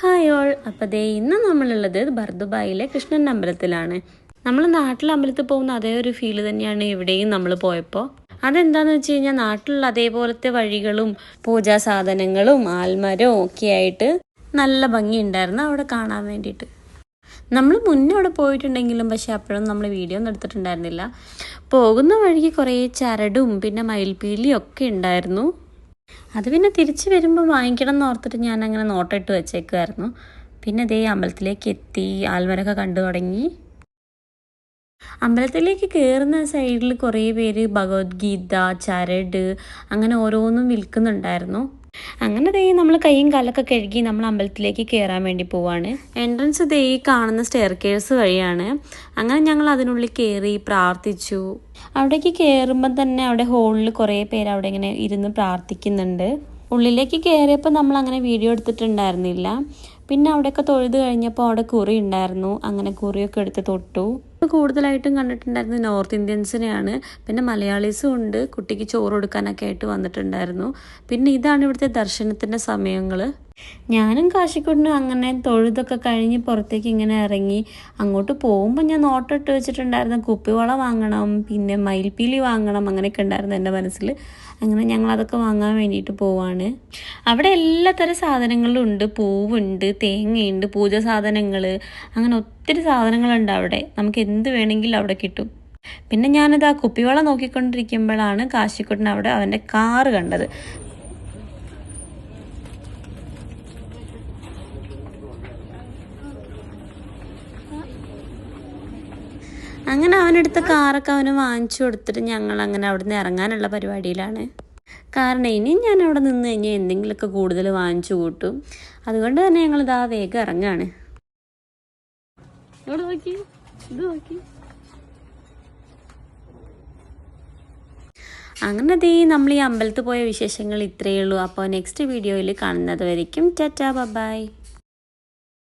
Hi all. അപ്പോൾ ദേ ഇന്ന് നമ്മളുള്ളത് ബർദുബായിലെ കൃഷ്ണൻ അമ്പലത്തിലാണ്. നമ്മൾ നാട്ടിലെ അമ്പലത്തിൽ പോകുന്ന അതേ ഒരു ഫീല് തന്നെയാണ് ഇവിടെയും നമ്മൾ പോയപ്പോൾ. അതെന്താണെന്ന് വെച്ച് കഴിഞ്ഞാൽ നാട്ടിലുള്ള അതേപോലത്തെ വഴികളും പൂജാ സാധനങ്ങളും ആൽമരവും ഒക്കെ ആയിട്ട് നല്ല ഭംഗിയുണ്ടായിരുന്നു അവിടെ കാണാൻ വേണ്ടിയിട്ട്. നമ്മൾ മുന്നേ അവിടെ പോയിട്ടുണ്ടെങ്കിലും പക്ഷെ അപ്പോഴും നമ്മൾ വീഡിയോ ഒന്നും എടുത്തിട്ടുണ്ടായിരുന്നില്ല. പോകുന്ന വഴിക്ക് കുറേ ചരടും പിന്നെ മയിൽപ്പീലിയും ഒക്കെ ഉണ്ടായിരുന്നു. അത് പിന്നെ തിരിച്ച് വരുമ്പോൾ വാങ്ങിക്കണം എന്ന് ഓർത്തിട്ട് ഞാൻ അങ്ങനെ നോട്ടിട്ട് വെച്ചേക്കുമായിരുന്നു. പിന്നെ ദേ അമ്പലത്തിലേക്ക് എത്തി, ആൽമരമൊക്കെ കണ്ടു തുടങ്ങി. അമ്പലത്തിലേക്ക് കയറുന്ന സൈഡിൽ കുറേ പേര് ഭഗവത്ഗീത, ചരട് അങ്ങനെ ഓരോന്നും വിൽക്കുന്നുണ്ടായിരുന്നു. അങ്ങനെ ദേ നമ്മൾ കൈയും കാലൊക്കെ കഴുകി നമ്മൾ അമ്പലത്തിലേക്ക് കയറാൻ വേണ്ടി പോവാണ്. എൻട്രൻസ് ദേ കാണുന്ന സ്റ്റെയർകേഴ്സ് വഴിയാണ്. അങ്ങനെ ഞങ്ങൾ അതിനുള്ളിൽ കയറി പ്രാർത്ഥിച്ചു. അവിടേക്ക് കയറുമ്പോൾ തന്നെ അവിടെ ഹോളിൽ കുറേ പേര് അവിടെ ഇങ്ങനെ ഇരുന്ന് പ്രാർത്ഥിക്കുന്നുണ്ട്. ഉള്ളിലേക്ക് കയറിയപ്പോൾ നമ്മൾ അങ്ങനെ വീഡിയോ എടുത്തിട്ടുണ്ടായിരുന്നില്ല. പിന്നെ അവിടെയൊക്കെ തൊഴുത് കഴിഞ്ഞപ്പോൾ അവിടെ കുറി ഉണ്ടായിരുന്നു. അങ്ങനെ കുറിയൊക്കെ എടുത്ത് തൊട്ടു. കൂടുതലായിട്ടും കണ്ടിട്ടുണ്ടായിരുന്നത് നോർത്ത് ഇന്ത്യൻസിനെയാണ്. പിന്നെ മലയാളീസും ഉണ്ട്. കുട്ടിക്ക് ചോറ് കൊടുക്കാനൊക്കെ ആയിട്ട് വന്നിട്ടുണ്ടായിരുന്നു. പിന്നെ ഇതാണ് ഇവിടുത്തെ ദർശനത്തിൻ്റെ സമയങ്ങൾ. ഞാനും കാശിക്കുട്ടിനും അങ്ങനെ തൊഴുതൊക്കെ കഴിഞ്ഞ് പുറത്തേക്ക് ഇങ്ങനെ ഇറങ്ങി. അങ്ങോട്ട് പോകുമ്പോൾ ഞാൻ നോട്ടിട്ട് വെച്ചിട്ടുണ്ടായിരുന്ന കുപ്പിവള വാങ്ങണം, പിന്നെ മയിൽപ്പീലി വാങ്ങണം, അങ്ങനെയൊക്കെ ഉണ്ടായിരുന്നു എൻ്റെ മനസ്സിൽ. അങ്ങനെ ഞങ്ങളതൊക്കെ വാങ്ങാൻ വേണ്ടിയിട്ട് പോവാണ്. അവിടെ എല്ലാത്തരം സാധനങ്ങളും ഉണ്ട്. പൂവുണ്ട്, തേങ്ങയുണ്ട്, പൂജ സാധനങ്ങൾ, അങ്ങനെ ഒത്തിരി സാധനങ്ങളുണ്ട് അവിടെ. നമുക്ക് എന്ത് വേണമെങ്കിലും അവിടെ കിട്ടും. പിന്നെ ഞാനത് ആ കുപ്പിവള നോക്കിക്കൊണ്ടിരിക്കുമ്പോഴാണ് കാശിക്കുട്ടൻ അവിടെ അവൻ്റെ കാറ് കണ്ടത്. അങ്ങനെ അവനെടുത്ത കാറൊക്കെ അവന് വാങ്ങിച്ചു കൊടുത്തിട്ട് ഞങ്ങൾ അങ്ങനെ അവിടെ നിന്ന് ഇറങ്ങാനുള്ള പരിപാടിയിലാണ്. കാരണം ഇനി ഞാൻ അവിടെ നിന്ന് കഴിഞ്ഞാൽ എന്തെങ്കിലുമൊക്കെ കൂടുതൽ വാങ്ങിച്ചു കൂട്ടും. അതുകൊണ്ട് തന്നെ ഞങ്ങൾ ഇതാ വേഗം ഇറങ്ങാണ്. അങ്ങനെ ദേ നമ്മൾ ഈ അമ്പലത്തിൽ പോയ വിശേഷങ്ങൾ ഇത്രയേ ഉള്ളൂ. അപ്പോൾ നെക്സ്റ്റ് വീഡിയോയിൽ കാണുന്നത് വരയ്ക്കും ടാറ്റാ ബൈ.